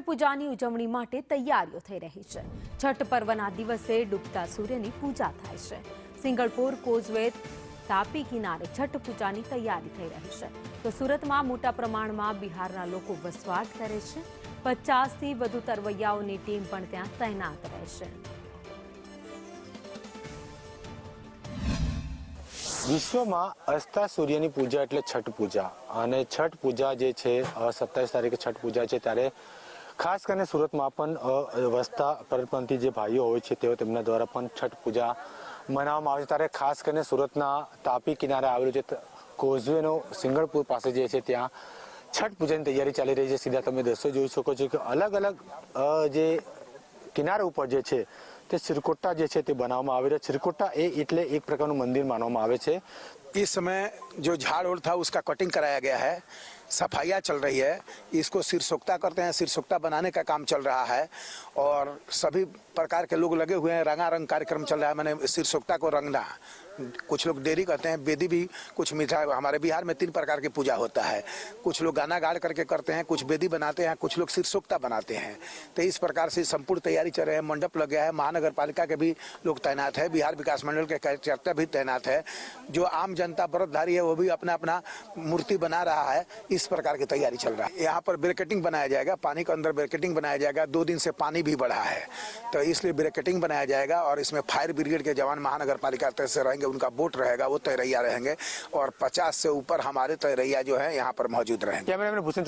પૂજાની ઉજવણી માટે તૈયારીઓ થઈ રહી છે। છઠ પર્વના દિવસે ડૂબતા સૂર્યની પૂજા થાય છે। સિંગળપુર કોઝવે તાપી કિનારે છઠ પૂજાની તૈયારી થઈ રહી છે, તો સુરતમાં મોટા પ્રમાણમાં બિહારના લોકો વસવાટ કરે છે। 50થી વધુ તરવૈયાઓની ટીમ પણ ત્યાં તૈનાત રહેશે। વિશ્વમાં અસ્તા સૂર્યની પૂજા એટલે છઠ પૂજા, અને છઠ પૂજા જે છે 27 તારીખે છઠ પૂજા છે, ત્યારે ખાસ કરીને સુરતમાં પણ વસતા પરપ્રાંતીય જે ભાઈઓ હોય છે તેઓ તેમના દ્વારા પણ છઠ પૂજા મનાવવામાં આવે છે। ત્યારે ખાસ કરીને સુરતના તાપી કિનારે આવેલું છે કોઝવેનો સિંગળપુર પાસે જે છે ત્યાં છઠ પૂજાની તૈયારી ચાલી રહી છે। સીધા તમે દ્રશ્યો જોઈ શકો છો કે અલગ અલગ જે કિનારા ઉપર જે છે તે सिरकोट्टा જે છે તે બનાવવામાં આવે છે। सिरकोट्टा એટલે એક પ્રકારનું મંદિર માનવામાં આવે છે। इस समय जो झाड़ ओढ़ था उसका कटिंग कराया गया है, सफाइयाँ चल रही है। इसको सिरसोक्ता करते हैं, सिरसोक्ता बनाने का काम चल रहा है और सभी प्रकार के लोग लगे हुए हैं। रंगारंग कार्यक्रम चल रहा है, मैंने सिरसोक्ता को रंगना। कुछ लोग देरी कहते हैं, बेदी भी कुछ मीठा। हमारे बिहार में 3 प्रकार की पूजा होता है। कुछ लोग गाना गाड़ करके करते हैं, कुछ बेदी बनाते हैं, कुछ लोग सिरसोक्ता बनाते हैं। तो इस प्रकार से संपूर्ण तैयारी चल रही है। मंडप लग गया है, महानगर पालिका के भी लोग तैनात है, बिहार विकास मंडल के कार्यकर्ता भी तैनात है। जो आम जनता व्रतधारी है वो भी अपना अपना मूर्ति बना रहा है। इस प्रकार की तैयारी चल रहा है। यहाँ पर ब्रैकेटिंग बनाया जाएगा, पानी के अंदर ब्रैकेटिंग बनाया जाएगा। 2 दिन से पानी भी बढ़ा है, तो इसलिए ब्रैकेटिंग बनाया जाएगा। और इसमें फायर ब्रिगेड के जवान महानगर पालिका से रहेंगे, उनका बोट रहेगा, वो तैरैया रहेंगे। और 50 से ऊपर हमारे तैरैया जो है यहाँ पर मौजूद रहेंगे।